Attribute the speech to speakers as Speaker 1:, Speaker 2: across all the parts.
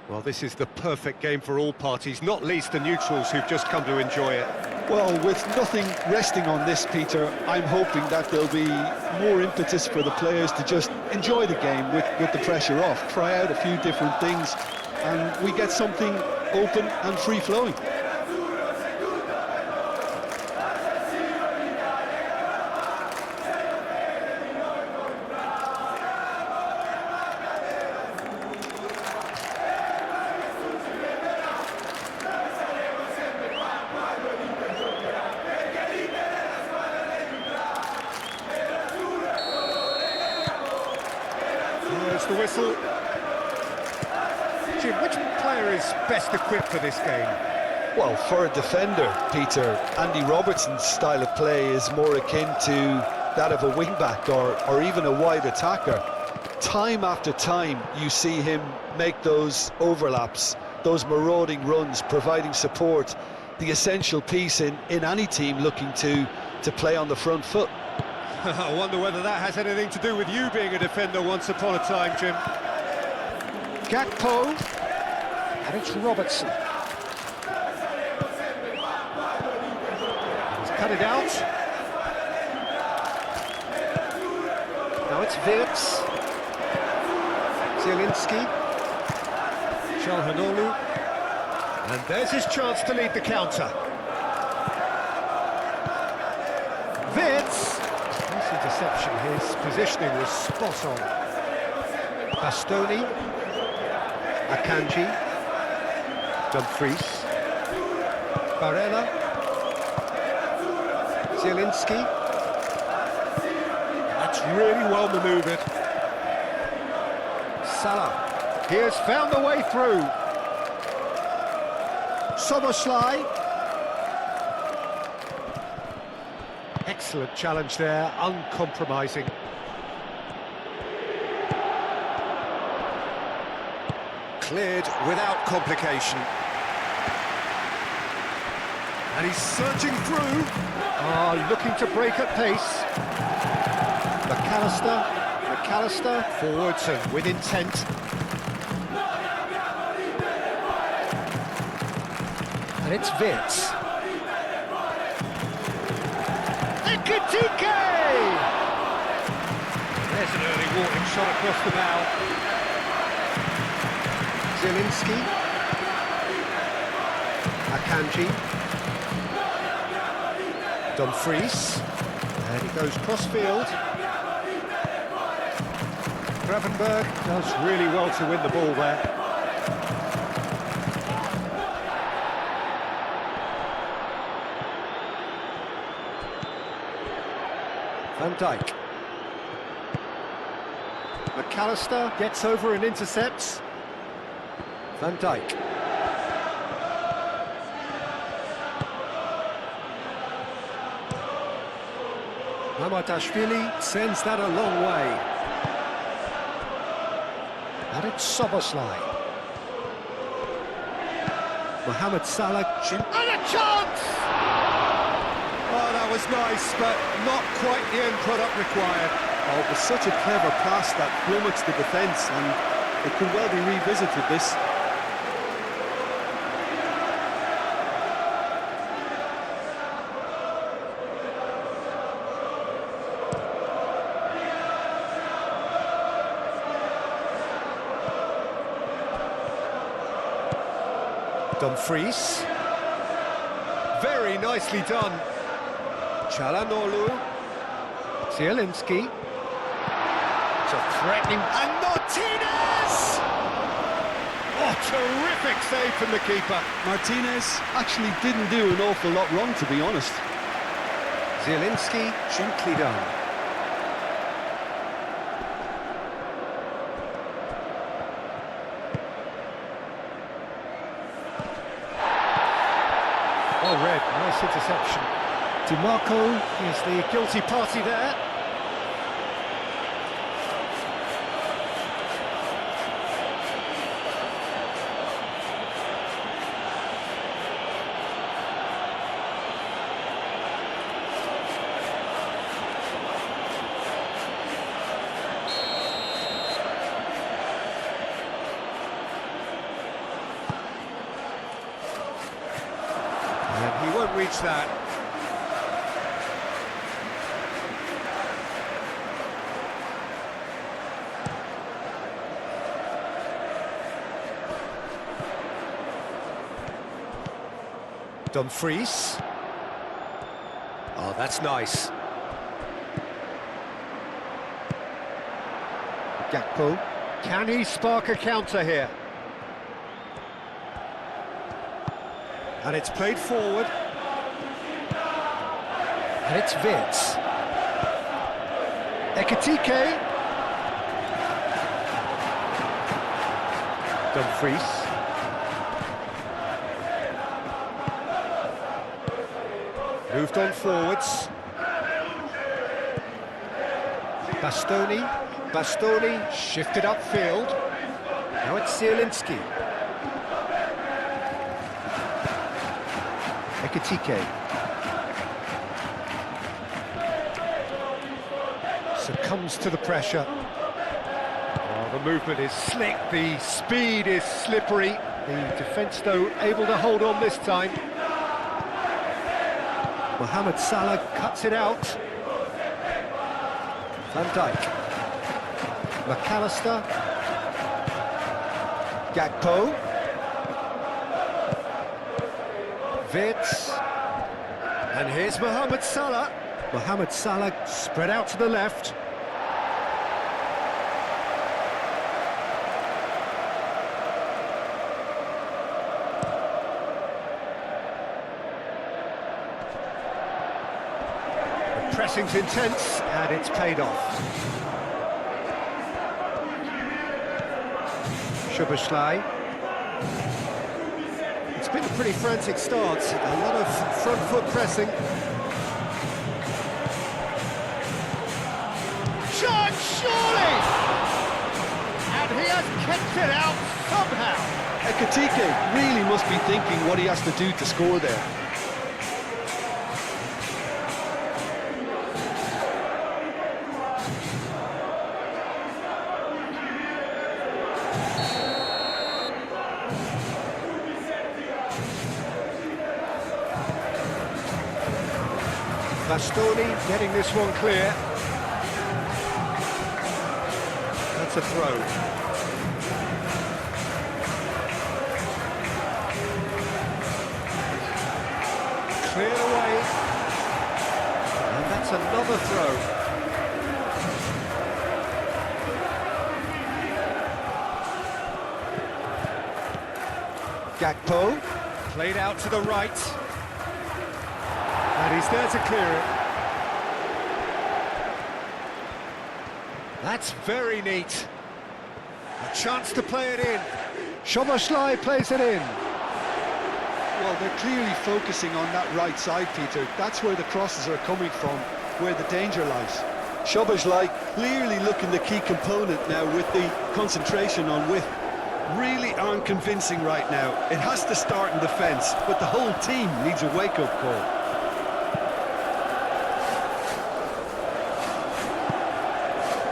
Speaker 1: Well, this is the perfect game for all parties, not least the neutrals who've just come to enjoy it.
Speaker 2: Well, with nothing resting on this, Peter, I'm hoping that there'll be more impetus for the players to just enjoy the game with the pressure off, try out a few different things, and we get something open and free-flowing.
Speaker 1: There's the whistle. Jim, which player is best equipped for this game?
Speaker 2: Well, for a defender, Peter, Andy Robertson's style of play is more akin to that of a wing-back or even a wide attacker. Time after time, you see him make those overlaps, those marauding runs, providing support, the essential piece in any team looking to play on the front foot.
Speaker 1: I wonder whether that has anything to do with you being a defender once upon a time, Jim.
Speaker 3: Gakpo, and it's Robertson.
Speaker 1: He's cut it out.
Speaker 3: Now it's Wirtz. Zielinski.
Speaker 1: Çalhanoğlu. And there's his chance to lead the counter. Wirtz. Nice interception, his positioning was spot on.
Speaker 3: Bastoni. Akanji.
Speaker 1: Dumfries.
Speaker 3: Barella. Zielinski.
Speaker 1: That's really well manoeuvred.
Speaker 3: Salah. He has found the way through. Soboslai.
Speaker 1: Excellent challenge there, uncompromising. Cleared without complication. And he's surging through.
Speaker 3: Looking to break at pace. McAllister.
Speaker 1: Forwards and with intent.
Speaker 3: And it's Wirtz.
Speaker 1: Ekitike! There's an early warning shot across the bow.
Speaker 3: Zielinski. Akanji.
Speaker 1: Dumfries. And he goes cross-field. Gravenberg does really well to win the ball there.
Speaker 3: Van Dijk. McAllister
Speaker 1: Gets over and intercepts.
Speaker 3: Van Dijk. Mamadashvili sends that a long way. And it's Soboslai. Mohamed Salah.
Speaker 1: And a chance! Oh, that was nice, but not quite the end product required.
Speaker 2: Oh, it was such a clever pass that plummets the defence, and it could well be revisited, this.
Speaker 1: Dumfries. Very nicely done. Çalhanoğlu.
Speaker 3: Zielinski.
Speaker 1: It's a threatening... And Martinez! Oh, terrific save from the keeper.
Speaker 2: Martinez actually didn't do an awful lot wrong, to be honest.
Speaker 3: Zielinski, gently done.
Speaker 1: Oh, Red, nice interception.
Speaker 3: DiMarco
Speaker 1: Here's the guilty party there.
Speaker 3: And he won't reach that. Dumfries. Oh, that's nice. Gakpo. Can he spark a counter here? And it's played forward. And it's Vitz. Ekitike. Dumfries. Moved on forwards. Bastoni shifted upfield. Now it's Zielinski. Ekitike. Succumbs to the pressure. Oh, the movement is slick, the speed is slippery. The defence, though, able to hold on this time. Mohamed Salah cuts it out. Van Dijk. McAllister. Gakpo. Vitz. And here's Mohamed Salah. Mohamed Salah spread out to the left. The pressing's intense, and it's paid off. Szoboszlai. It's been a pretty frantic start, a lot of front foot pressing. Shot, surely! And he has kicked it out somehow.
Speaker 2: Ekitike really must be thinking what he has to do to score there.
Speaker 3: Bastoni getting this one clear. That's a throw. Cleared away. And that's another throw. Gakpo. Played out to the right. And he's there to clear it. That's very neat. A chance to play it in. Szoboszlai plays it in.
Speaker 2: Well, they're clearly focusing on that right side, Peter. That's where the crosses are coming from, where the danger lies. Szoboszlai clearly looking the key component now with the concentration on width. Really aren't convincing right now. It has to start in defence, but the whole team needs a wake-up call.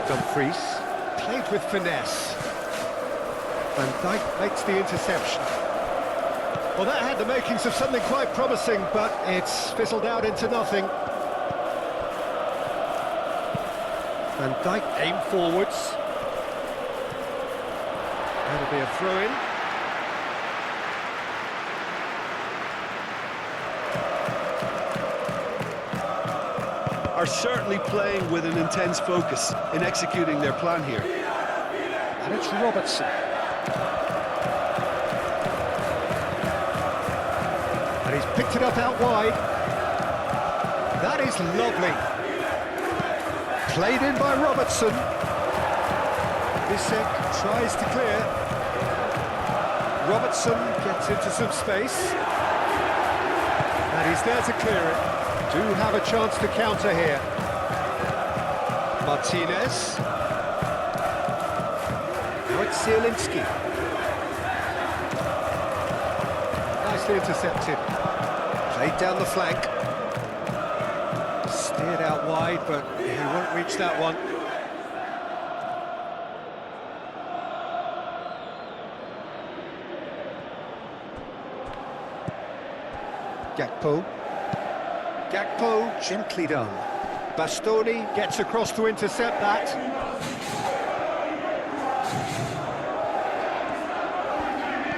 Speaker 3: Dumfries, played with finesse. Van Dijk makes the interception. Well, that had the makings of something quite promising, but it's fizzled out into nothing. Van Dijk aim forwards. That'll be a throw-in.
Speaker 2: Are certainly playing with an intense focus in executing their plan here.
Speaker 3: And it's Robertson. And he's picked it up out wide. That is lovely. Played in by Robertson. Bissek tries to clear. Robertson gets into some space. And he's there to clear it. Do have a chance to counter here. Martinez. Now it's Zielinski. Nicely intercepted. Played down the flank. Steered out wide, but he won't reach that one. Gakpo. Gakpo, gently done. Bastoni gets across to intercept that.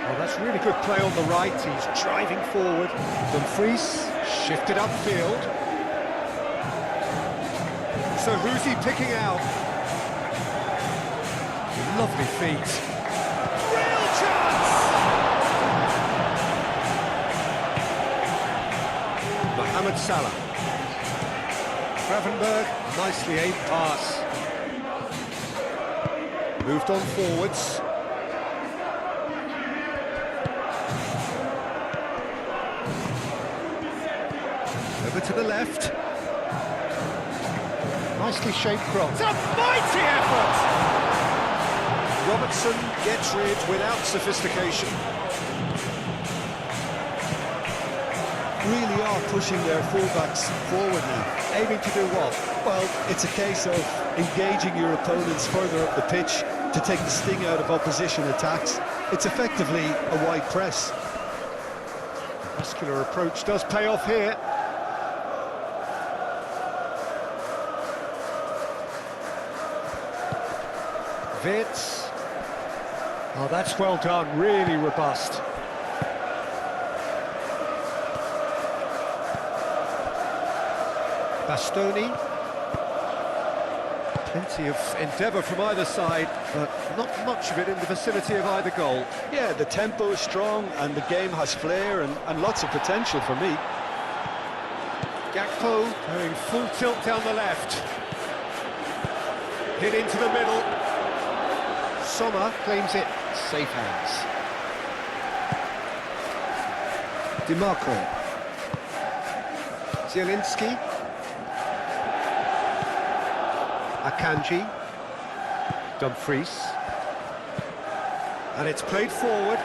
Speaker 3: Oh, that's really good play on the right. He's driving forward. Dumfries shifted upfield. So who's he picking out? Lovely feet. Real chance! Mohamed Salah. Gravenberg, nicely aimed pass. Moved on forwards. Over to the left. Nicely shaped cross. It's a mighty effort! Robertson gets rid without sophistication.
Speaker 2: Really are pushing their fullbacks forward now.
Speaker 3: Aiming to do what?
Speaker 2: Well, it's a case of engaging your opponents further up the pitch to take the sting out of opposition attacks. It's effectively a wide press.
Speaker 3: Muscular approach does pay off here. Wits. Oh, that's well done, really robust. Bastoni. Plenty of endeavour from either side, but not much of it in the vicinity of either goal.
Speaker 2: Yeah, the tempo is strong and the game has flair and lots of potential for me.
Speaker 3: Gakpo going full tilt down the left. Hit into the middle. Sommer claims it. Safe hands. DiMarco. Zielinski. Akanji. Dumfries. And it's played forward.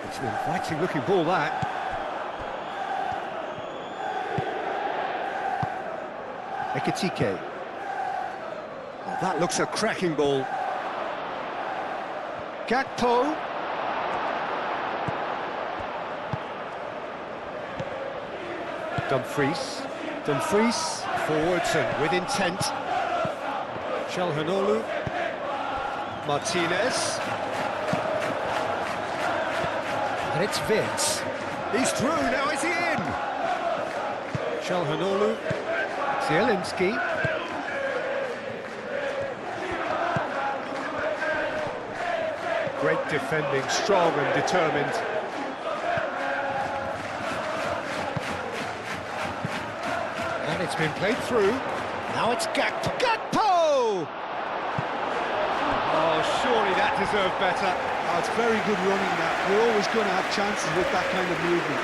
Speaker 3: It's an inviting looking ball, that. Ekitike. Oh, that looks a cracking ball. Gakpo. Dumfries. Dumfries forwards and with intent. Çalhanoğlu. Martinez. And it's Wits. He's through, now is he in? Çalhanoğlu. Zielinski. Great defending, strong and determined. And it's been played through. Now it's Gakpo. Gakpo! Oh, surely that deserved better.
Speaker 2: Oh, it's very good running that. We're always going to have chances with that kind of movement.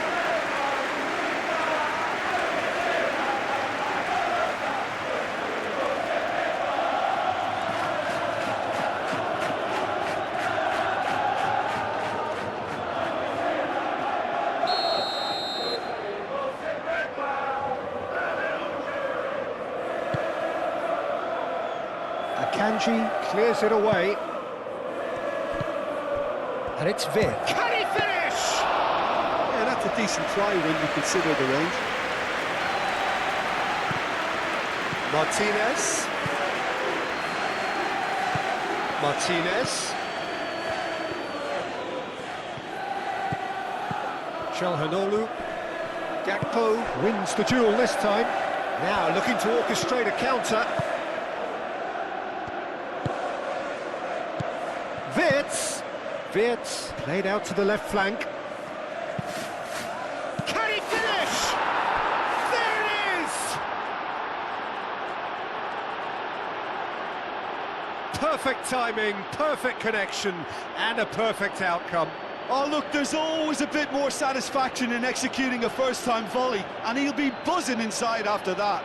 Speaker 3: Akanji clears it away. And it's Vic. Can he finish?
Speaker 2: Yeah, that's a decent try when you consider the range.
Speaker 3: Martinez. Martinez. Çalhanoğlu. Gakpo wins the duel this time. Now looking to orchestrate a counter. Wits. Wits played out to the left flank. Can he finish? There it is! Perfect timing, perfect connection, and a perfect outcome.
Speaker 2: Oh, look, there's always a bit more satisfaction in executing a first-time volley, and he'll be buzzing inside after that.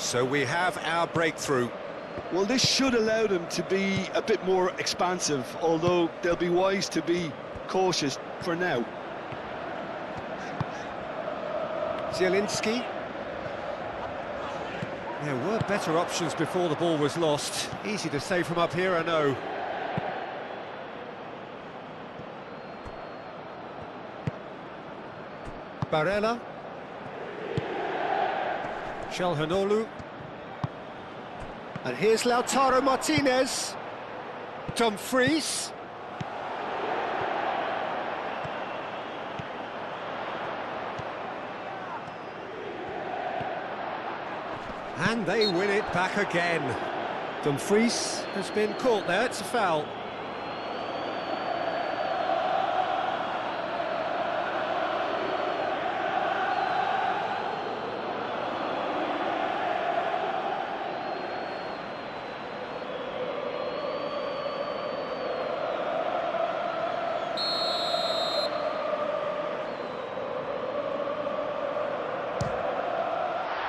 Speaker 1: So we have our breakthrough.
Speaker 2: Well, this should allow them to be a bit more expansive, although they'll be wise to be cautious for now.
Speaker 3: Zielinski. There were better options before the ball was lost. Easy to say from up here, I know. Barella. Çalhanoğlu. And here's Lautaro Martinez. Dumfries. And they win it back again. Dumfries has been caught there, it's a foul.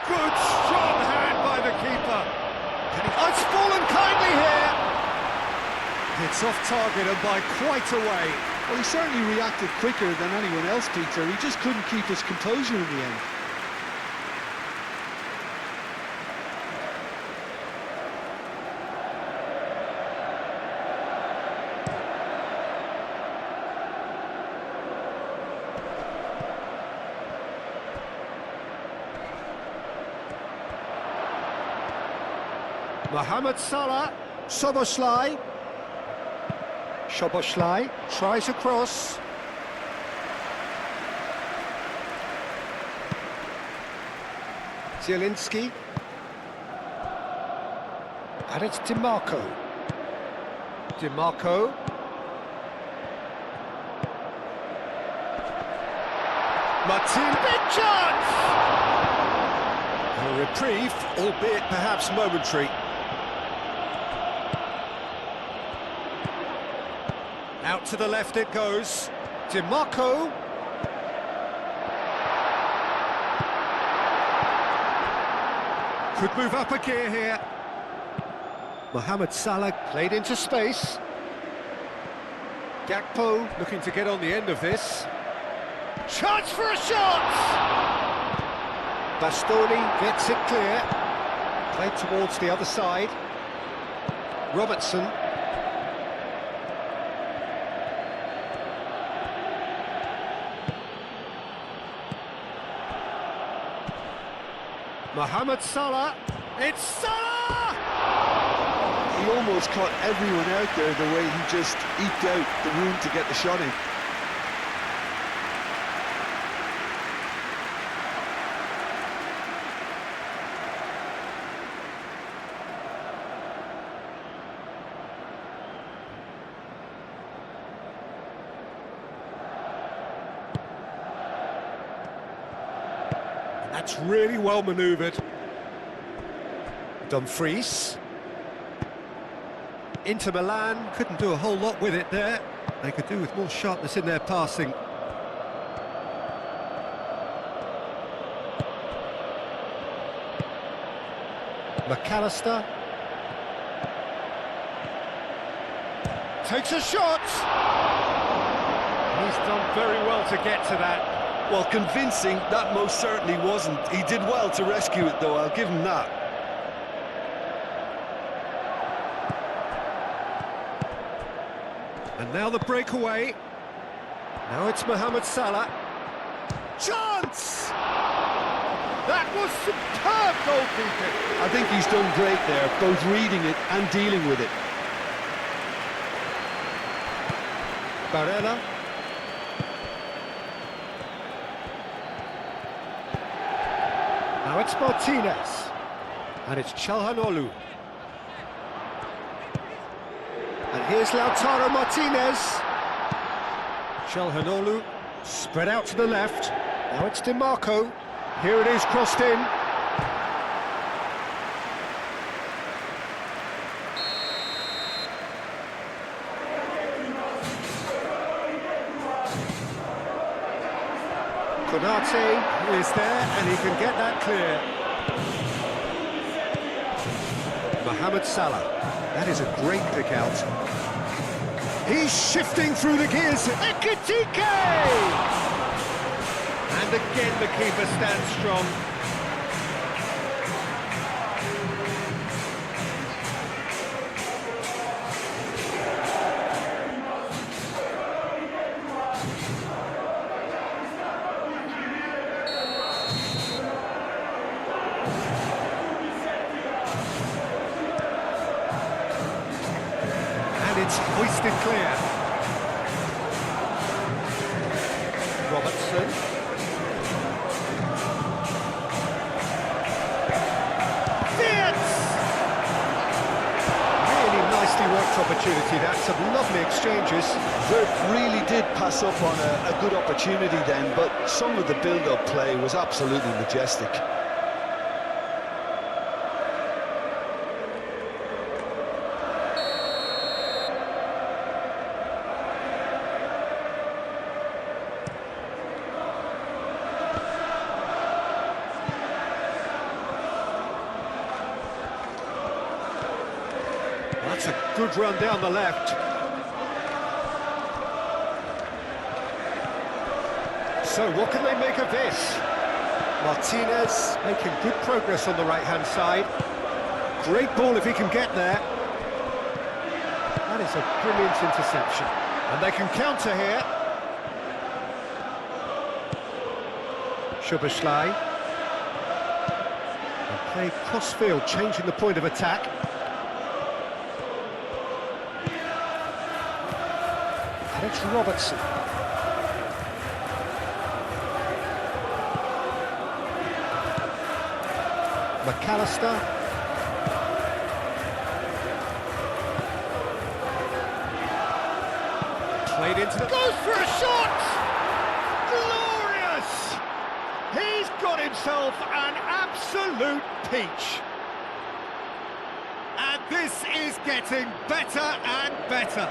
Speaker 3: Good, strong hand by the keeper. Oh, it's fallen kindly here. It's off target and by quite a way.
Speaker 2: Well, he certainly reacted quicker than anyone else, Peter. He just couldn't keep his composure in the end.
Speaker 3: Mohamed Salah, Szoboszlai. Szoboszlai tries across. Zielinski. And it's DiMarco. DiMarco. Martin, big chance! A reprieve, albeit perhaps momentary. Out to the left it goes. DiMarco. Could move up a gear here. Mohamed Salah played into space. Gakpo looking to get on the end of this. Chance for a shot! Bastoni gets it clear. Played towards the other side. Robertson. Mohamed Salah, it's Salah!
Speaker 2: He almost caught everyone out there the way he just eked out the room to get the shot in.
Speaker 3: That's really well manoeuvred. Dumfries. Inter Milan couldn't do a whole lot with it there. They could do with more sharpness in their passing. McAllister. Takes a shot! He's done very well to get to that.
Speaker 2: Well, convincing, that most certainly wasn't. He did well to rescue it, though, I'll give him that.
Speaker 3: And now the breakaway. Now it's Mohamed Salah. Chance! That was superb goalkeeping.
Speaker 2: I think he's done great there, both reading it and dealing with it.
Speaker 3: Barella. Now it's Martinez. And it's Çalhanoğlu. And here's Lautaro Martinez. Çalhanoğlu spread out to the left. Now it's DiMarco. Here it is, crossed in. Konate is there, and he can get that clear. Mohamed Salah. That is a great pick out. He's shifting through the gears. Ekitike! And again the keeper stands strong. It's hoisted clear. Robertson. Fitz! Really nicely worked opportunity, that's some lovely exchanges.
Speaker 2: Vert really did pass up on a good opportunity then, but some of the build-up play was absolutely majestic.
Speaker 3: That's a good run down the left. So what can they make of this? Martinez making good progress on the right-hand side. Great ball if he can get there. That is a brilliant interception. And they can counter here. Szoboszlai. And play cross-field, changing the point of attack. And it's Robertson. McAllister. Played into the... Goes for a shot! Glorious! He's got himself an absolute peach. And this is getting better and better.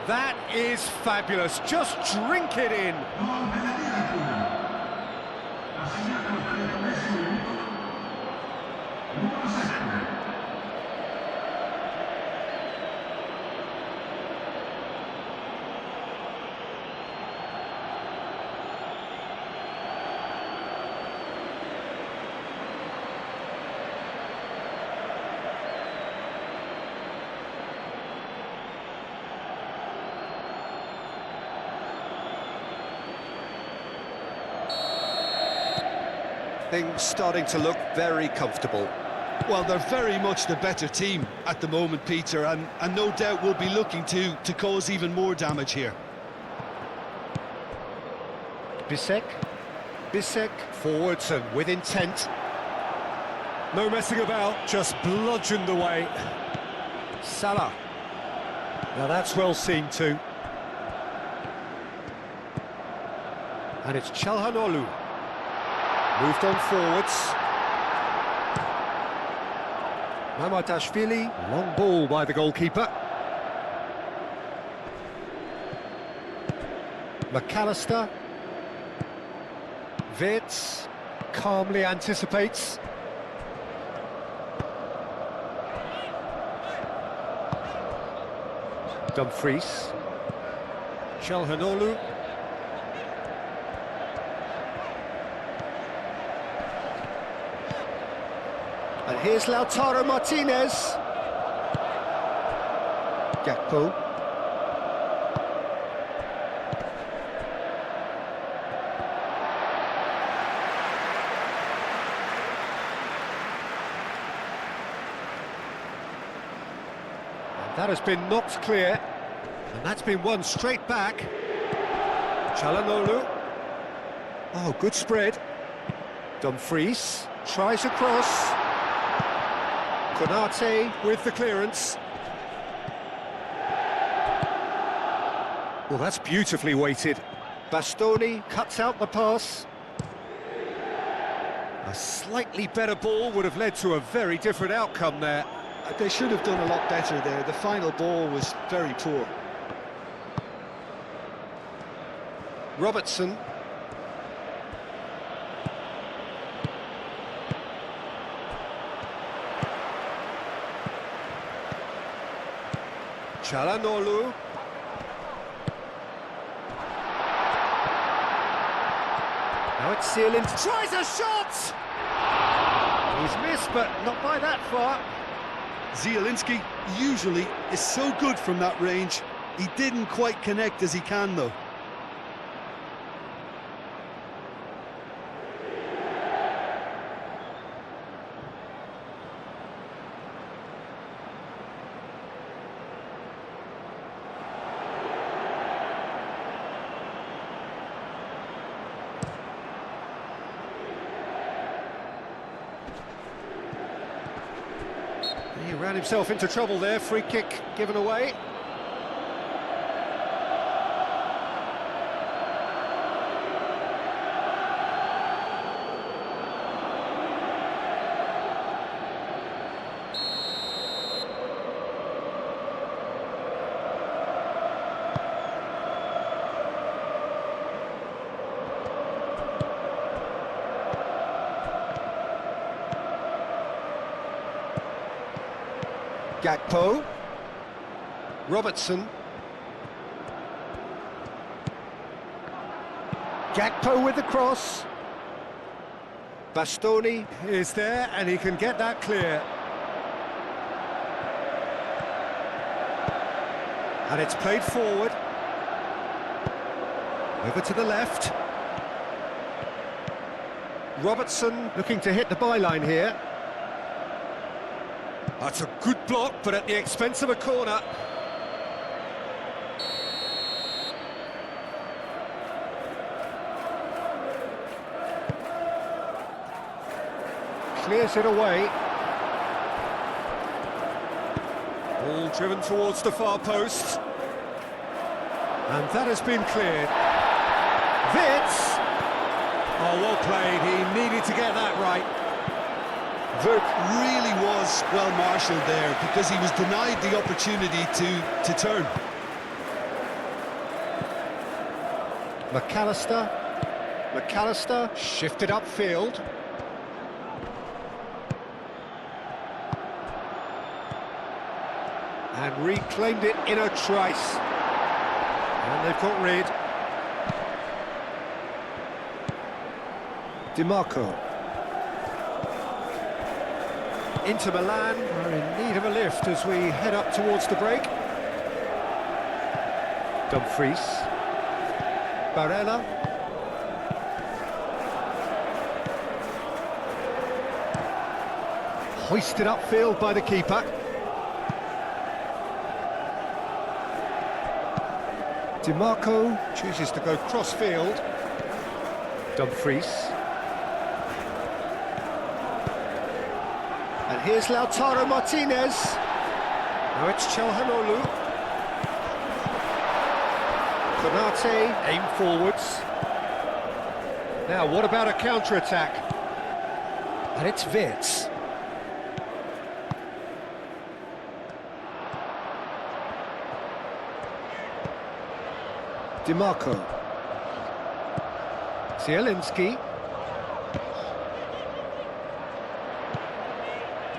Speaker 3: That is fabulous. Just drink it in. Things starting to look very comfortable.
Speaker 2: Well, they're very much the better team at the moment, Peter, and no doubt will be looking to cause even more damage here.
Speaker 3: Bisek forwards and with intent. No messing about, just bludgeoned away. Salah. Now that's well seen too. And it's Çalhanoğlu. Moved on forwards. Mamardashvili, long ball by the goalkeeper. McAllister. Wirtz calmly anticipates. Dumfries. Çalhanoğlu. And here's Lautaro Martinez. Gakpo. And that has been knocked clear. And that's been won straight back. Çalhanoğlu. Oh, good spread. Dumfries tries across. Konate with the clearance. Well, that's beautifully weighted. Bastoni cuts out the pass. A slightly better ball would have led to a very different outcome there.
Speaker 2: They should have done a lot better there. The final ball was very poor.
Speaker 3: Robertson. Çalhanoğlu. Now it's Sealand. Tries a shot! He's missed, but not by that far.
Speaker 2: Zielinski usually is so good from that range. He didn't quite connect as he can, though.
Speaker 3: He ran himself into trouble there, free kick given away. Gakpo. Robertson. Gakpo with the cross. Bastoni is there and he can get that clear. And it's played forward. Over to the left. Robertson looking to hit the byline here. That's a good block, but at the expense of a corner. Clears it away. Ball driven towards the far post. And that has been cleared. Wits! Oh, well played. He needed to get that right.
Speaker 2: Vert really was well marshalled there because he was denied the opportunity to turn.
Speaker 3: McAllister shifted upfield. And reclaimed it in a trice. And they've got rid. DiMarco. Inter Milan are in need of a lift as we head up towards the break. Dumfries. Barella. Hoisted upfield by the keeper. DiMarco chooses to go cross-field. Dumfries. And here's Lautaro Martinez. Now it's Çalhanoğlu. Konate, aim forwards. Now, what about a counter-attack? And it's Wits. DiMarco. Zielinski.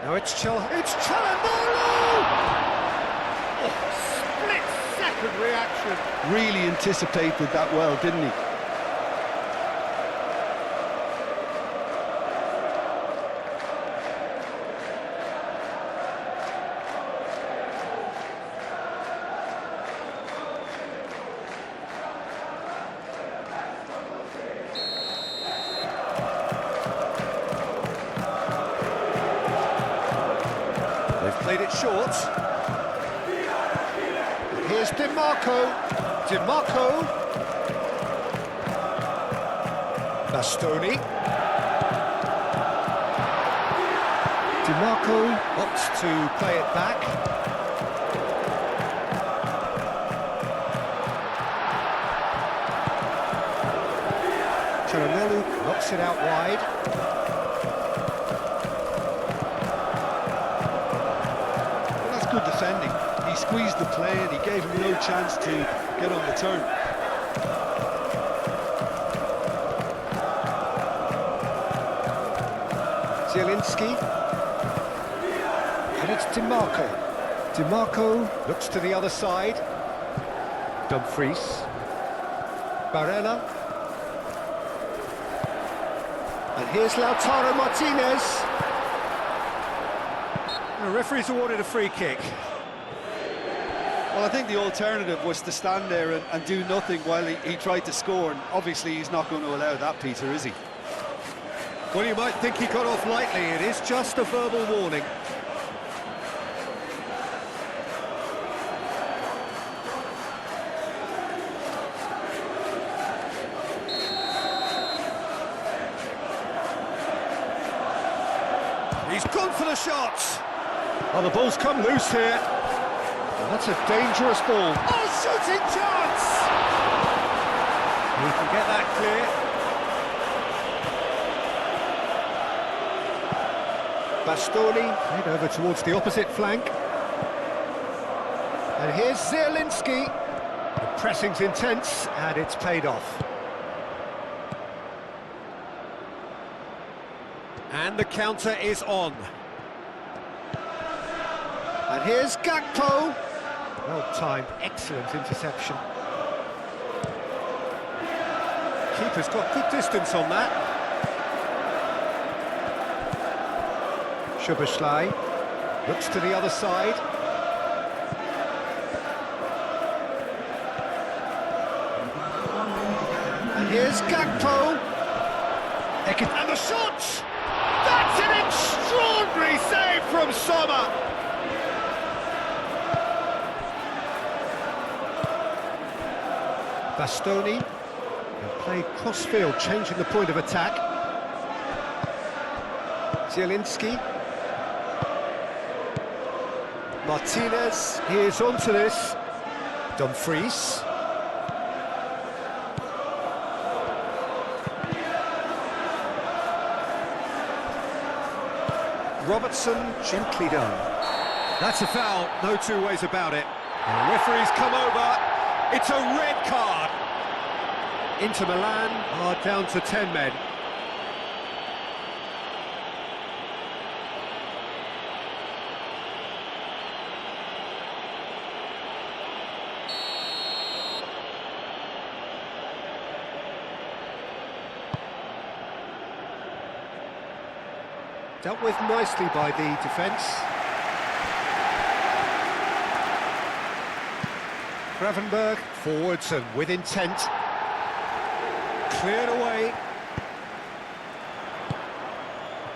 Speaker 3: Now it's Çalhanoğlu! Oh, split-second reaction.
Speaker 2: Really anticipated that well, didn't he?
Speaker 3: Played it short. Here's DiMarco. DiMarco. Bastoni. DiMarco opts to play it back. Çalhanoğlu knocks it out wide.
Speaker 2: Good defending. He squeezed the play and he gave him no chance to get on the turn.
Speaker 3: Zielinski. And it's DiMarco. DiMarco looks to the other side. Dumfries. Barella. And here's Lautaro Martinez. The referee's awarded a free kick.
Speaker 2: Well, I think the alternative was to stand there and do nothing while he tried to score, and obviously he's not going to allow that, Peter, is he?
Speaker 3: Well, you might think he got off lightly. It is just a verbal warning. He's gone for the shot. Oh, the ball's come loose here. And that's a dangerous ball. Oh, shooting chance! He can get that clear. Bastoni played over towards the opposite flank. And here's Zielinski. The pressing's intense, and it's paid off. And the counter is on. And here's Gakpo. Well timed, excellent interception. Keeper's got good distance on that. Szoboszlai looks to the other side. And here's Gakpo. And the shot! That's an extraordinary save from Sommer! Bastoni played cross-field, changing the point of attack. Zielinski. Martinez, he is onto this. Dumfries. Robertson, gently done. That's a foul, no two ways about it. And the referee's come over. It's a red card. Inter Milan are down to 10 men. Dealt with nicely by the defence. Gravenberg forwards and with intent. Cleared away.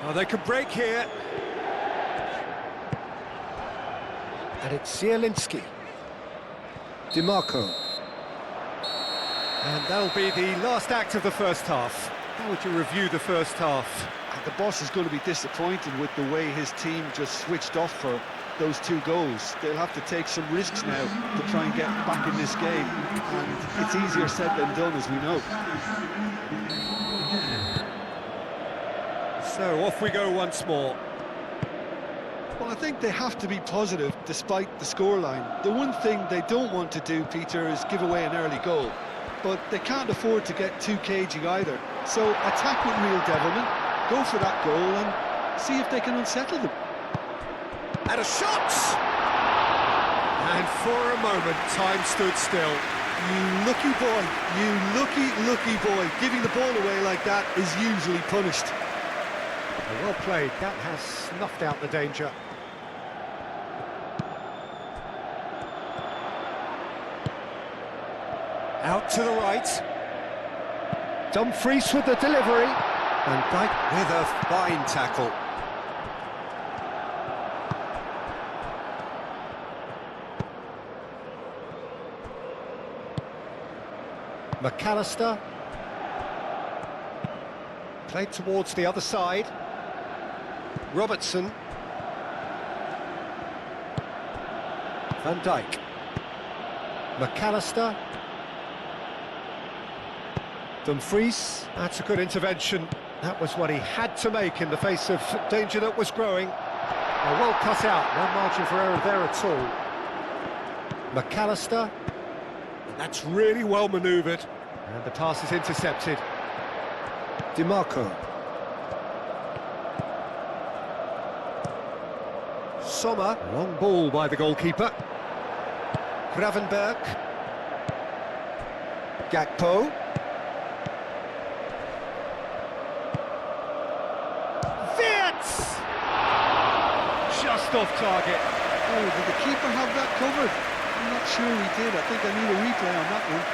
Speaker 3: Oh, they could break here. And it's Zielinski. DiMarco. And that'll be the last act of the first half. How would you review the first half?
Speaker 2: The boss is going to be disappointed with the way his team just switched off for those two goals. They'll have to take some risks now to try and get back in this game, and it's easier said than done, as we know.
Speaker 3: So off we go once more.
Speaker 2: Well, I think they have to be positive despite the scoreline. The one thing they don't want to do, Peter, is give away an early goal, but they can't afford to get too cagey either. So attack with real devilment, go for that goal and see if they can unsettle them.
Speaker 3: And a shot! And for a moment, time stood still.
Speaker 2: You lucky boy, you lucky boy. Giving the ball away like that is usually punished.
Speaker 3: Well played, that has snuffed out the danger. Out to the right. Dumfries with the delivery. And Dijk with a fine tackle. McAllister. Played towards the other side. Robertson. Van Dijk. McAllister. Dumfries. That's a good intervention. That was what he had to make in the face of danger that was growing. Well cut out, no margin for error there at all. McAllister. And that's really well manoeuvred. And the pass is intercepted. DiMarco. Sommer, long ball by the goalkeeper. Gravenberg. Gakpo. Wirtz! Just off target.
Speaker 2: Oh, did the keeper have that covered? I'm not sure he did. I think I need a replay on that one.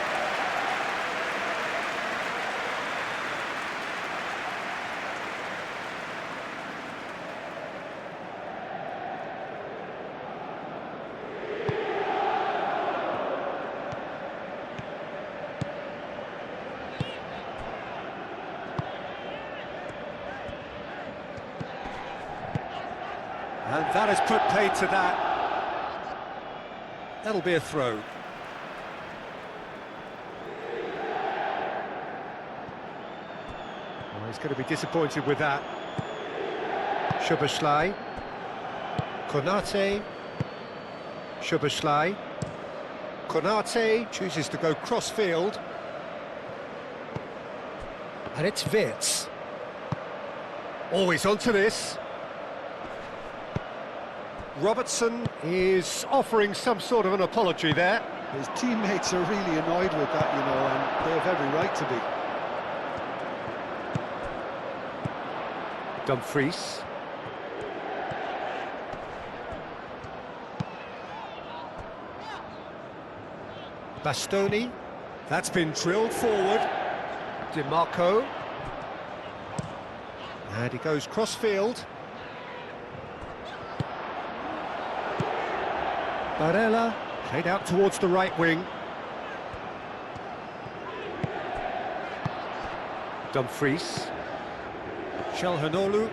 Speaker 3: And that has put paid to that. That'll be a throw. Oh, he's going to be disappointed with that. Szoboszlai. Konate. Szoboszlai. Konate chooses to go cross-field. And it's Wirtz. Always onto this. Robertson is offering some sort of an apology there.
Speaker 2: His teammates are really annoyed with that, you know, and they have every right to be.
Speaker 3: Dumfries. Bastoni. That's been drilled forward. DiMarco. And he goes cross-field. Barella, played out towards the right wing. Dumfries. Çalhanoğlu.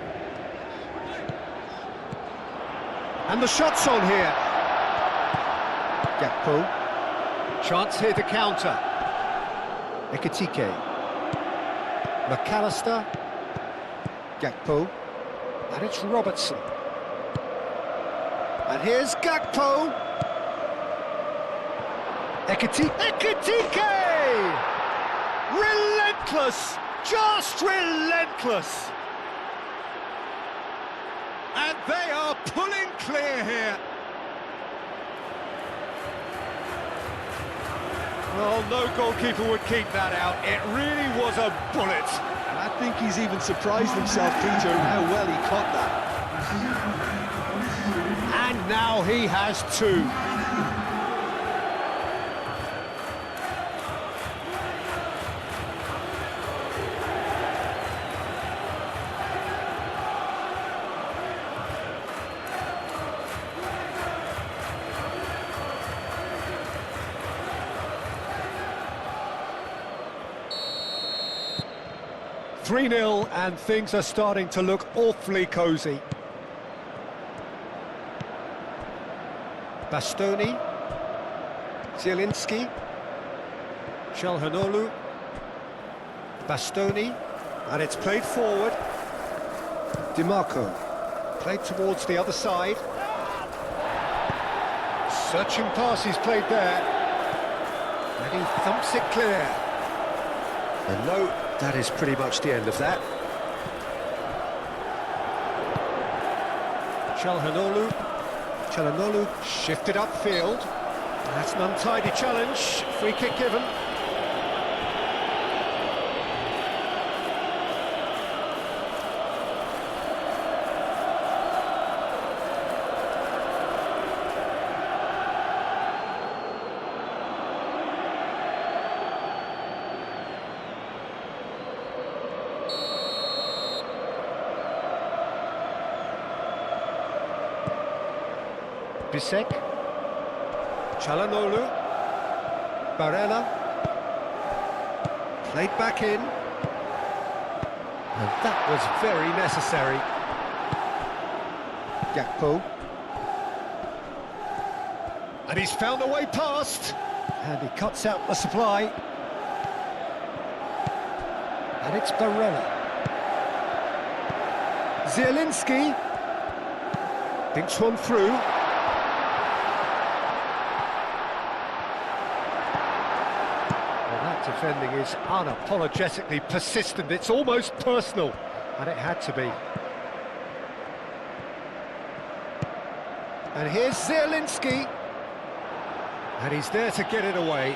Speaker 3: And the shot's on here. Gakpo. Chance here to counter. Ekitike. McAllister. Gakpo. And it's Robertson. And here's Gakpo. Ekitike! Relentless! Just relentless! And they are pulling clear here. Well, no goalkeeper would keep that out. It really was a bullet.
Speaker 2: And I think he's even surprised himself, Peter, how well he caught that.
Speaker 3: And now he has two. (3-0) and things are starting to look awfully cosy. Bastoni. Zielinski. Çalhanoğlu. Bastoni. And it's played forward. DiMarco. Played towards the other side. Searching pass he's played there. And he thumps it clear. And no, that is pretty much the end of that. Çalhanoğlu. Çalhanoğlu shifted upfield. That's an untidy challenge. Free kick given. Bisek. Çalhanoğlu. Barella. Played back in. And that was very necessary. Gakpo. And he's found a way past. And he cuts out the supply. And it's Barella. Zielinski. Thinks one through. Defending is unapologetically persistent. It's almost personal, and it had to be. And here's Zielinski. And he's there to get it away.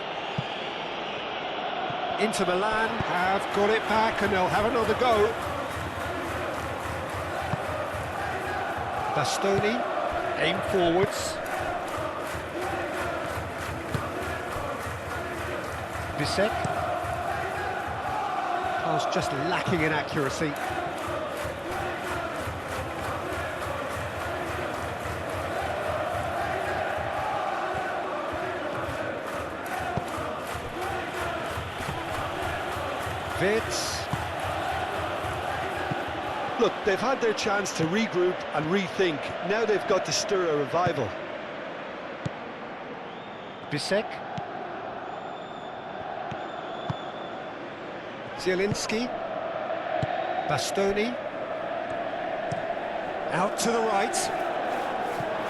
Speaker 3: Inter Milan have got it back and they'll have another go. Bastoni, aim forwards. Bisek. Pass just lacking in accuracy. Vitz.
Speaker 2: Look, they've had their chance to regroup and rethink. Now they've got to stir a revival.
Speaker 3: Bisek. Zielinski. Bastoni. Out to the right.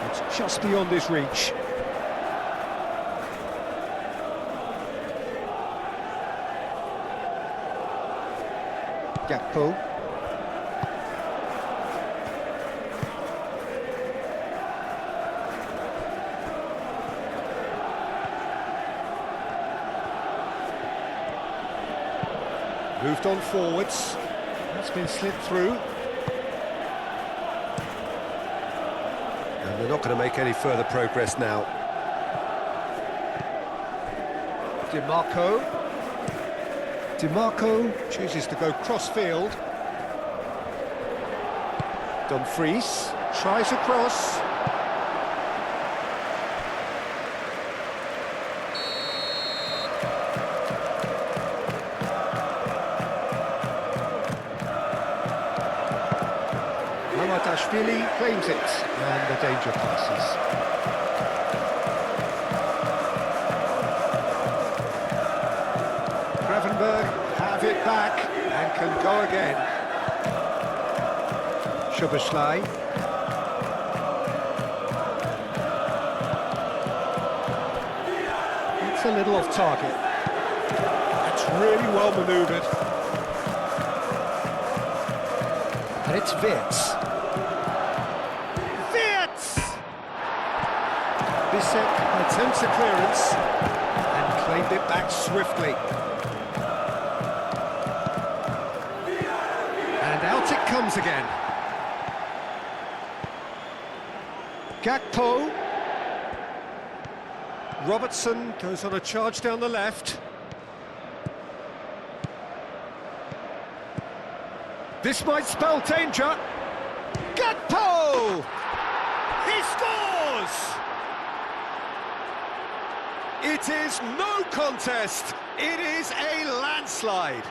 Speaker 3: It's just beyond his reach. Gakpo. Moved on forwards. That's been slipped through. And they're not going to make any further progress now. DiMarco chooses to go cross-field. Dumfries tries across. Mamadashvili claims it, and the danger passes. Gravenberg have it back and can go again. Szoboszlai. It's a little off target. That's really well manoeuvred. And it's Vitz. Bisek attempts a clearance and claimed it back swiftly. And out it comes again. Gakpo. Robertson goes on a charge down the left. This might spell danger. Gakpo! He scores! It is no contest. It is a landslide.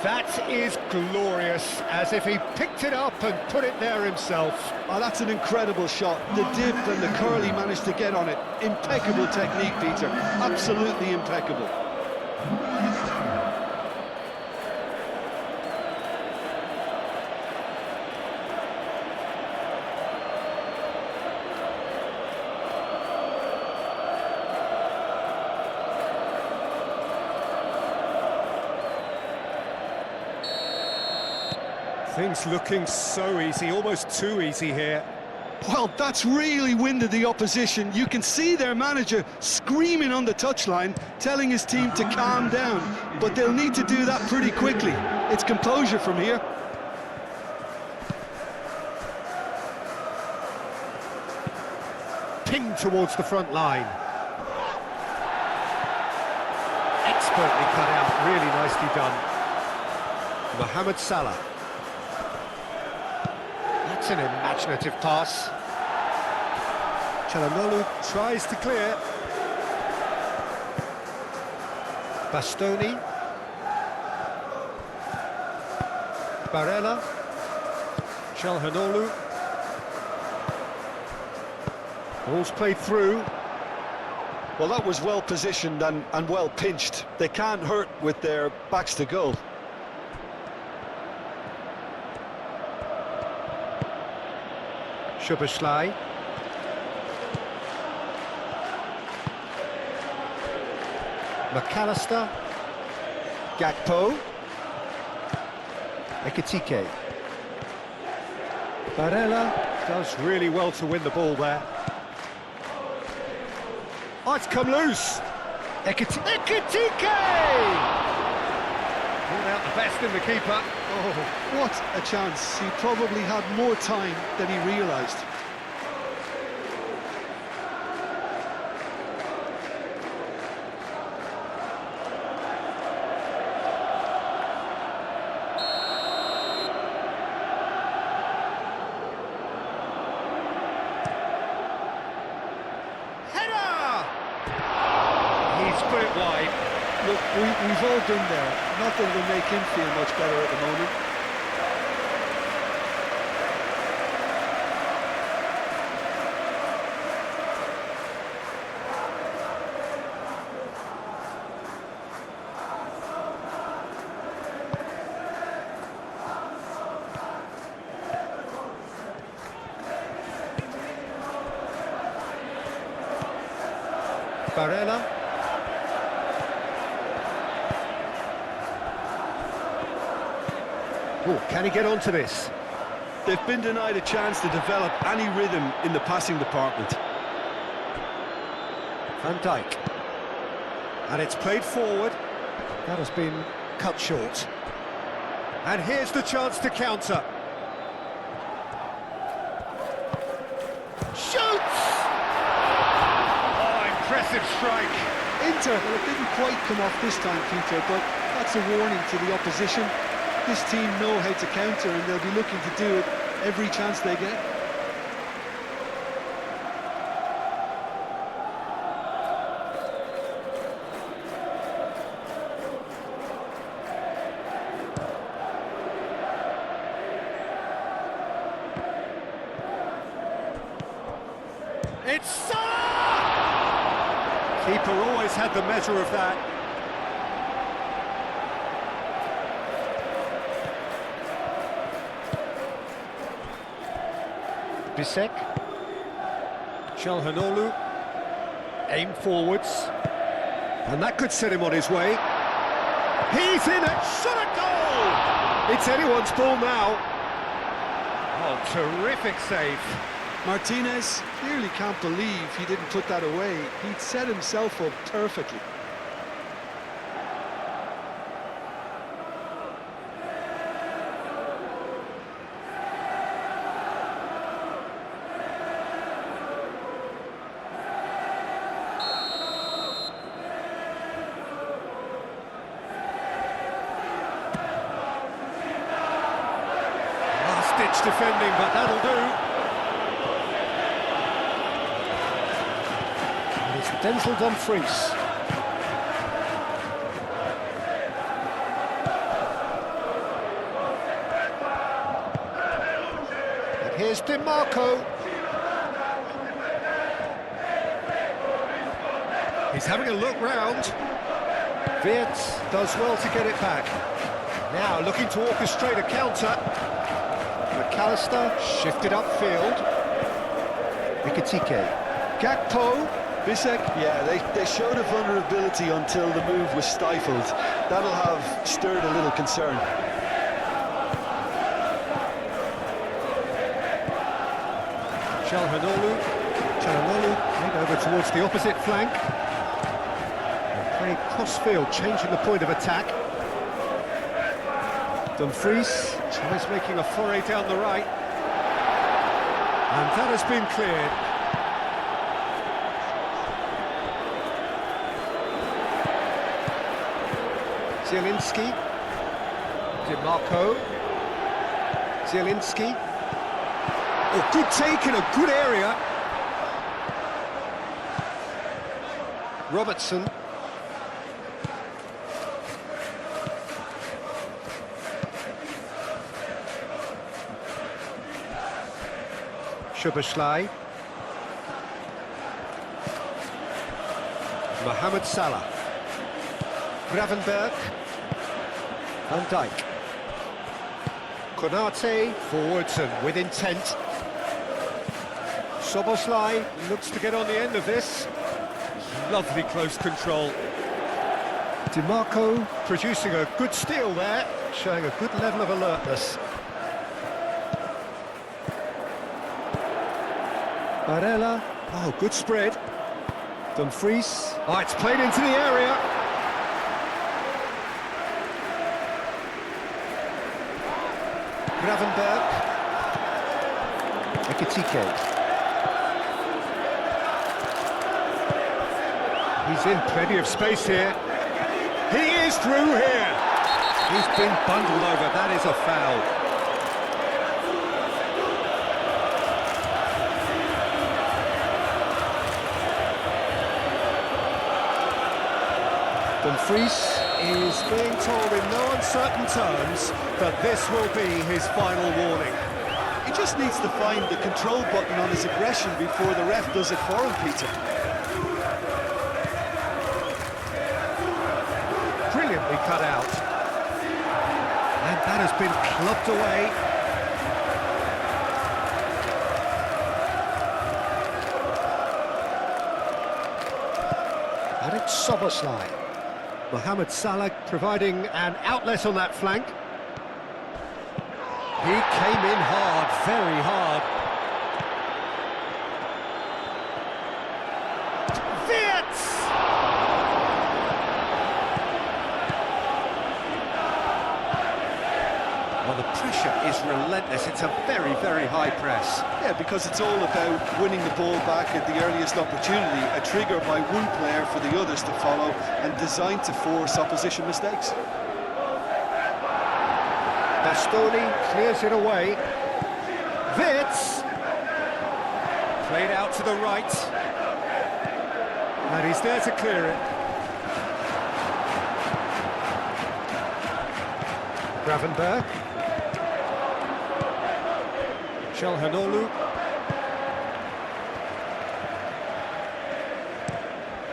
Speaker 3: That is glorious, as if he picked it up and put it there himself.
Speaker 2: Oh, that's an incredible shot. The dip and the curl he managed to get on it. Impeccable technique, Peter. Absolutely impeccable.
Speaker 3: Things looking so easy, almost too easy here.
Speaker 2: Well, that's really winded the opposition. You can see their manager screaming on the touchline, telling his team to calm down. But they'll need to do that pretty quickly. It's composure from here.
Speaker 3: Ping towards the front line. Expertly cut out, really nicely done. Mohamed Salah. That's an imaginative pass. Çalhanoğlu tries to clear. Bastoni. Barella. Çalhanoğlu. Ball's played through.
Speaker 2: Well, that was well positioned and well pinched. They can't hurt with their backs to goal.
Speaker 3: Szoboszlai. McAllister. Gakpo. Ekitike. Barella does really well to win the ball there. Oh, it's come loose. Ekitike! Pulled out the best in the keeper.
Speaker 2: Oh, what a chance. He probably had more time than he realised.
Speaker 3: Put it wide.
Speaker 2: Look, we've all been there. Nothing will make him feel much better at the moment.
Speaker 3: Barella. Oh, can he get onto this?
Speaker 2: They've been denied a chance to develop any rhythm in the passing department.
Speaker 3: Van Dijk. And it's played forward. That has been cut short. And here's the chance to counter. Shoots! Oh, impressive strike.
Speaker 2: Inter, well, it didn't quite come off this time, Peter, but that's a warning to the opposition. This team know how to counter, and they'll be looking to do it every chance they get.
Speaker 3: It's Salah! Keeper always had the measure of that. Bisek. Çalhanoğlu. Aim forwards. And that could set him on his way. He's in it! Shot a goal! It's anyone's ball now. Oh, terrific save.
Speaker 2: Martinez clearly can't believe he didn't put that away. He'd set himself up perfectly.
Speaker 3: Last-ditch defending, but that'll do. Denzel Dumfries. And here's DiMarco. He's having a look round. Wirtz does well to get it back. Now looking to orchestrate a counter. McAllister shifted upfield. Ekitike. Gakpo.
Speaker 2: Bisek, yeah, they showed a vulnerability until the move was stifled. That'll have stirred a little concern.
Speaker 3: Çalhanoğlu made over towards the opposite flank. And playing cross-field, changing the point of attack. Dumfries tries making a foray down the right. And that has been cleared. Zielinski, DiMarco, Zielinski. Oh, good take in a good area. Robertson. Szoboszlai. Mohamed Salah. Gravenberg. Van Dijk. Konate forwards and with intent. Szoboszlai looks to get on the end of this. Lovely close control. DiMarco producing a good steal there, showing a good level of alertness. Barella. Oh, good spread. Dumfries. Oh, it's played into the area. Gravenberg. Ekitike. He's in plenty of space here. He is through here. He's been bundled over. That is a foul. Dumfries is being told in no uncertain terms that this will be his final warning.
Speaker 2: He just needs to find the control button on his aggression before the ref does it for him, Peter.
Speaker 3: Brilliantly cut out. And that has been clubbed away. And it's Szoboszlai. Mohamed Salah providing an outlet on that flank. He came in hard, very hard. Wirtz! Well, the pressure is relentless. It's a very, very high press.
Speaker 2: Yeah, because it's all about winning the ball back at the earliest opportunity, a trigger by one player for the others to follow, and designed to force opposition mistakes.
Speaker 3: Bastoni clears it away. Wirtz! Played out to the right. And he's there to clear it. Gravenberg. Çalhanoğlu.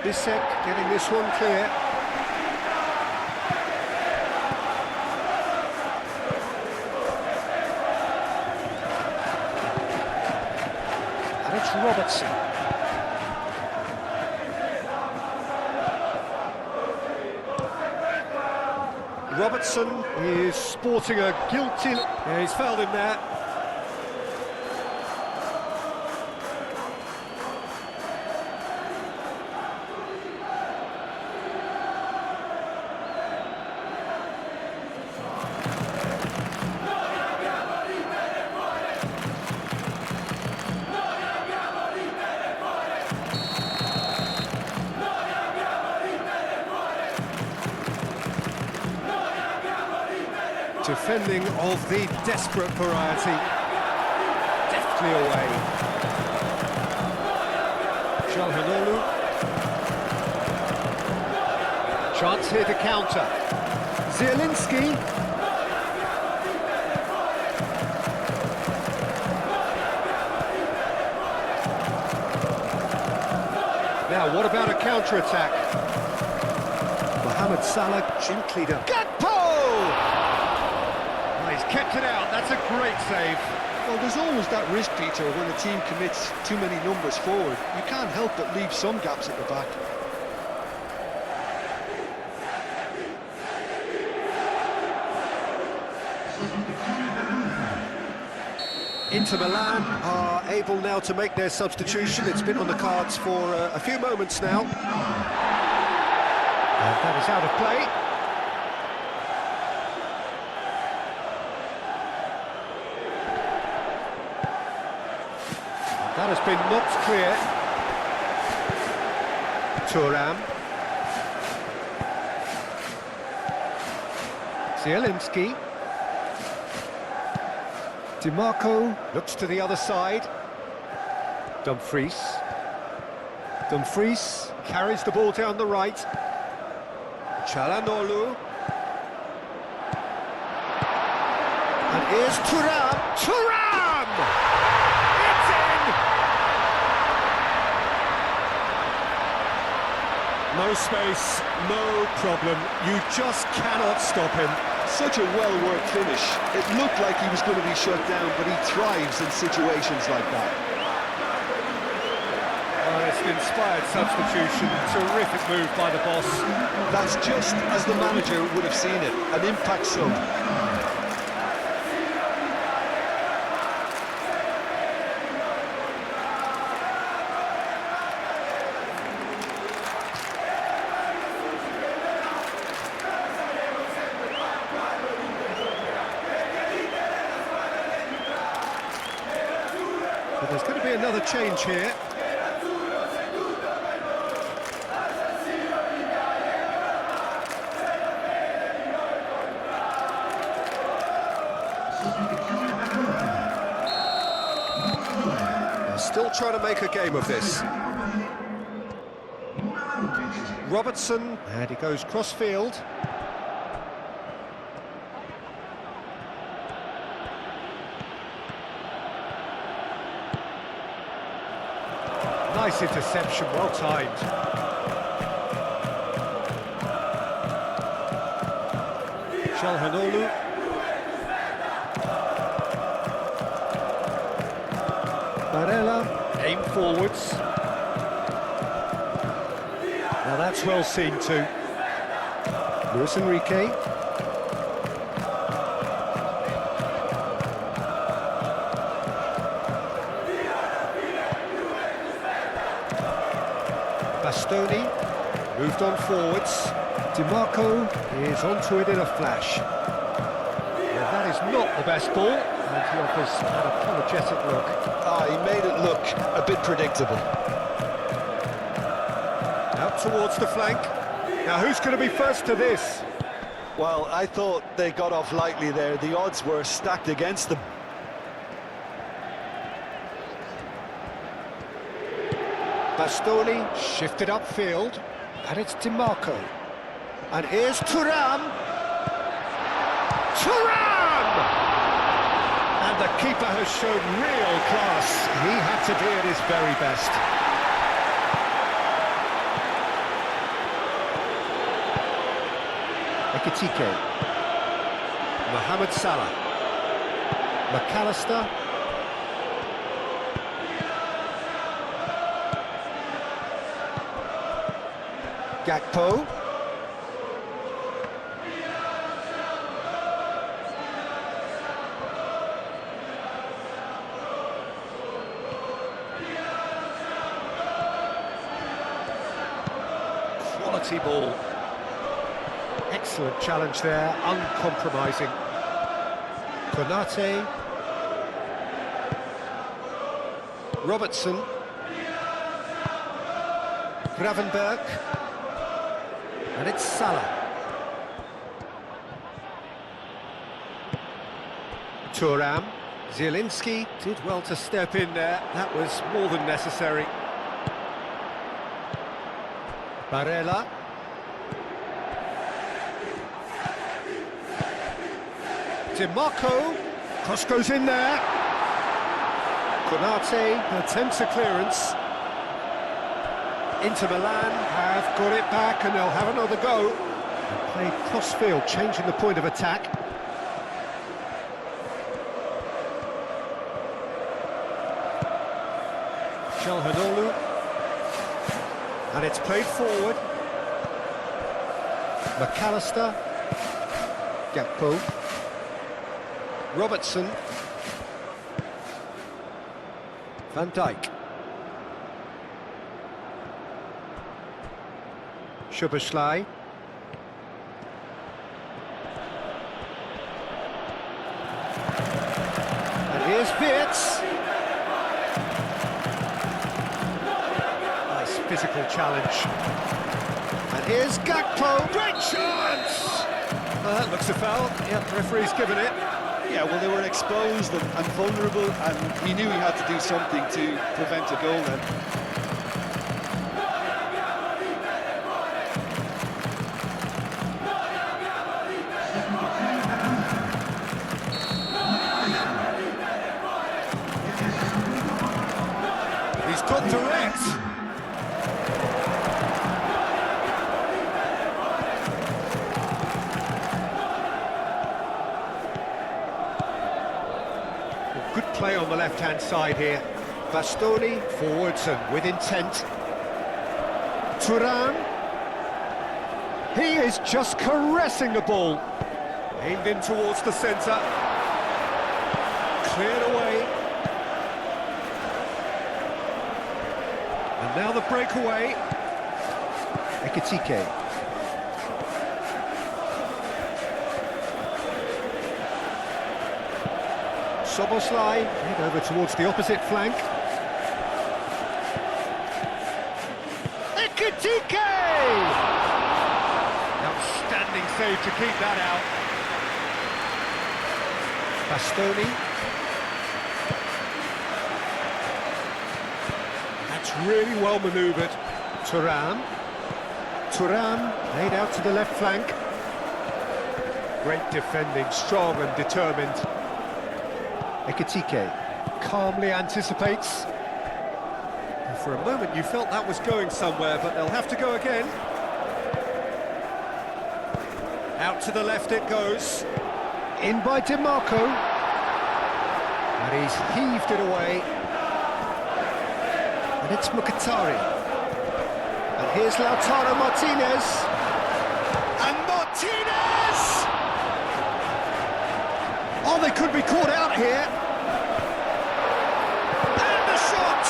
Speaker 3: Bissek getting this one clear. And it's Robertson. Robertson is sporting a guilty... Yeah, he's fouled him there. Defending of the desperate variety. Deftly away. Çalhanoğlu. Chance here to counter. Zielinski. Now, what about a counter-attack? Mohamed Salah gently to Gakpo! He's kept it out, that's a great save.
Speaker 2: Well, there's always that risk, Peter, when a team commits too many numbers forward. You can't help but leave some gaps at the back.
Speaker 3: Inter Milan are able now to make their substitution. It's been on the cards for a few moments now. And that is out of play. That has been knocked clear. Thuram. Zielinski. DiMarco looks to the other side. Dumfries. Dumfries carries the ball down the right. Çalhanoğlu. And here's Thuram. Thuram! It's in! No space, no problem. You just cannot stop him.
Speaker 2: Such a well-worked finish. It looked like he was going to be shut down, but he thrives in situations like that.
Speaker 3: It's an inspired substitution. Terrific move by the boss.
Speaker 2: That's just as the manager would have seen it. An impact sub.
Speaker 3: another change here. They're still trying to make a game of this. Robertson, and he goes cross-field. Nice interception, well timed. Çalhanoğlu. Barella, aim forwards. Now that's well seen too. Luis Enrique. Bastoni moved on forwards. DiMarco is onto it in a flash. Well, that is not the best ball, and he offers an apologetic look.
Speaker 2: He made it look a bit predictable.
Speaker 3: Out towards the flank. Now who's going to be first to this?
Speaker 2: Well, I thought they got off lightly there. The odds were stacked against them.
Speaker 3: Bastoni shifted upfield, and it's DiMarco. And here's Thuram. Thuram! And the keeper has shown real class. He had to be at his very best. Ekitike. Mohamed Salah. McAllister. Gakpo. Quality ball. Excellent challenge there, uncompromising. Konate. Robertson. Gravenberg. And it's Salah. Thuram. Zielinski did well to step in there. That was more than necessary. Barella. DiMarco. Cross goes in there. Konate attempts a clearance. Inter Milan have got it back and they'll have another go. They played cross-field, changing the point of attack. Çalhanoğlu. And it's played forward. McAllister. Gakpo. Robertson. Van Dijk. Szoboszlai. And here's Wirtz. Nice physical challenge. And here's Gakpo. Great chance! That looks a foul. Yep, the referee's given it.
Speaker 2: Yeah, well, they were exposed and vulnerable, and he knew he had to do something to prevent a goal then.
Speaker 3: He's got direct. Good play on the left-hand side here. Bastoni forwards and with intent. Thuram. He is just caressing the ball. Aimed in towards the centre. Cleared away. And now the breakaway. Ekitike. Szoboszlai, head over towards the opposite flank. Ekitike! Outstanding save to keep that out. Bastoni. That's really well manoeuvred. Thuram. Thuram laid out to the left flank. Great defending, strong and determined. Ekitike calmly anticipates. And for a moment you felt that was going somewhere, but they'll have to go again. Out to the left it goes. In by DiMarco. And he's heaved it away. And it's Mkhitaryan. And here's Lautaro Martinez. And Martinez! Oh, they could be caught out here. And the shot!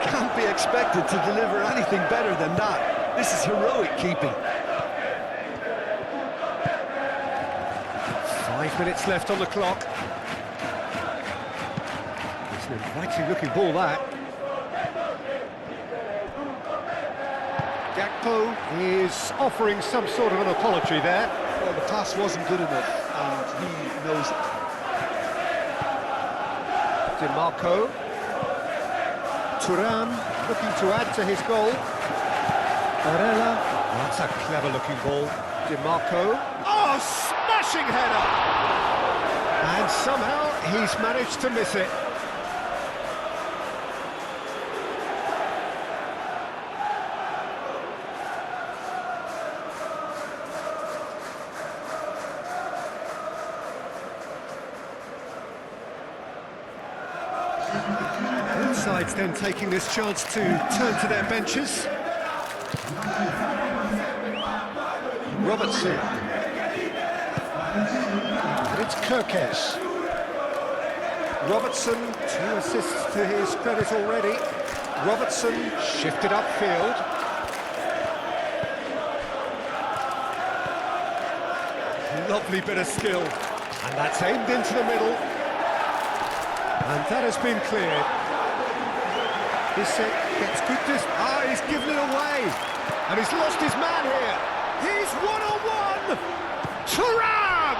Speaker 2: Can't be expected to deliver anything better than that. This is heroic keeping.
Speaker 3: 5 minutes left on the clock. It's an inviting looking ball, that. Gakpo is offering some sort of an apology there.
Speaker 2: Well, the pass wasn't good enough, and he knows it.
Speaker 3: DiMarco. Thuram looking to add to his goal. Barella. That's a clever looking ball. DiMarco. Oh, smashing header! And somehow he's managed to miss it. Both sides then taking this chance to turn to their benches. Robertson. And it's Kirkes. Robertson, 2 assists to his credit already. Robertson shifted upfield. Lovely bit of skill. And that's aimed into the middle. And that has been cleared. Bissek gets good distance. Ah, he's given it away. And he's lost his man here. He's one-on-one. Thuram!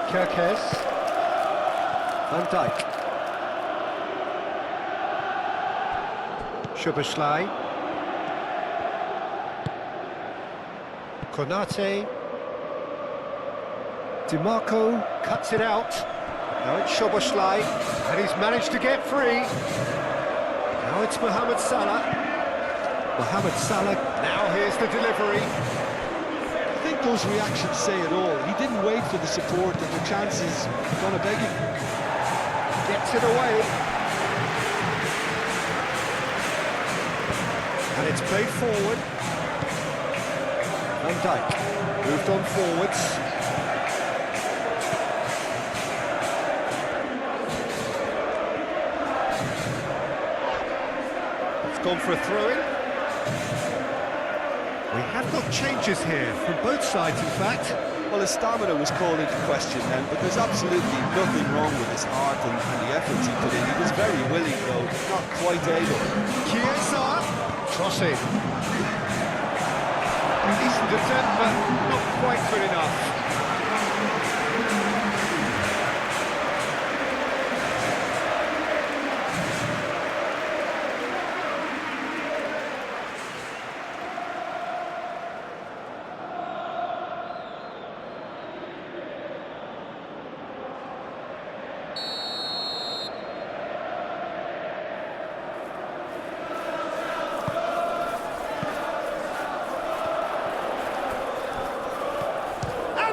Speaker 3: Kirkes. Van Dijk. Szoboszlai. Konate. DiMarco cuts it out. Now it's Szoboszlai, and he's managed to get free. Now it's Mohamed Salah. Mohamed Salah, now here's the delivery.
Speaker 2: I think those reactions say it all. He didn't wait for the support, and the chances gonna beg him.
Speaker 3: Gets it away. And it's played forward. Van Dijk moved on forwards. It's gone for a throw-in. We have got changes here from both sides, in fact.
Speaker 2: Well, his stamina was called into question then, but there's absolutely nothing wrong with his heart and the efforts he put in. He was very willing, though, not quite able.
Speaker 3: Chiesa, crossing. Decent attempt, but not quite good enough.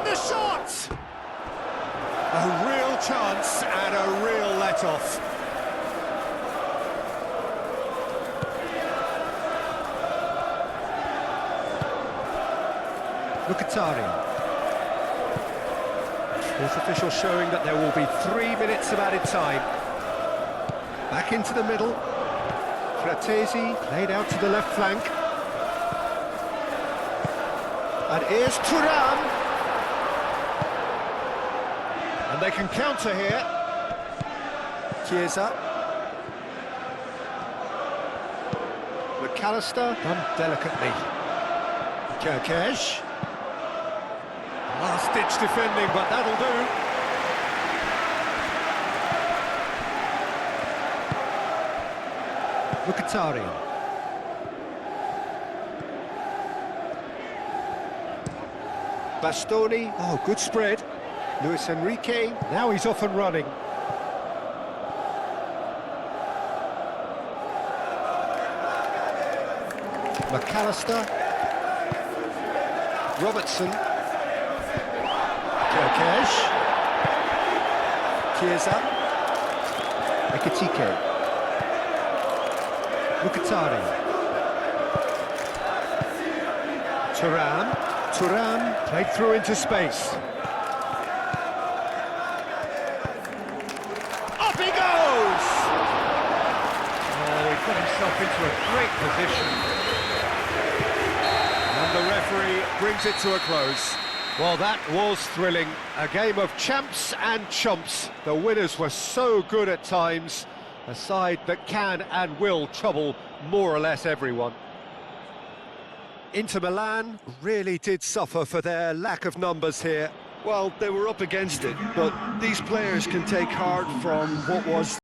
Speaker 3: The shot! A real chance and a real let-off. Mkhitaryan. Fourth official showing that there will be 3 minutes of added time. Back into the middle. Fratesi laid out to the left flank. And here's Thuram. And they can counter here.
Speaker 1: Chiesa.
Speaker 3: McAllister, done delicately. Kirkesh. Last-ditch defending, but that'll do. Mkhitaryan. Bastoni. Oh, good spread. Luis Enrique. Now he's off and running. McAllister. Robertson. Kirkesh.
Speaker 1: Chiesa.
Speaker 3: Ekitike. Mkhitaryan. Turan played through into space. Up he goes!
Speaker 1: Oh, he put himself into a great position. And the referee brings it to a close.
Speaker 3: Well, that was thrilling. A game of champs and chumps. The winners were so good at times. A side that can and will trouble more or less everyone. Inter Milan really did suffer for their lack of numbers here.
Speaker 2: Well, they were up against it, but these players can take heart from what was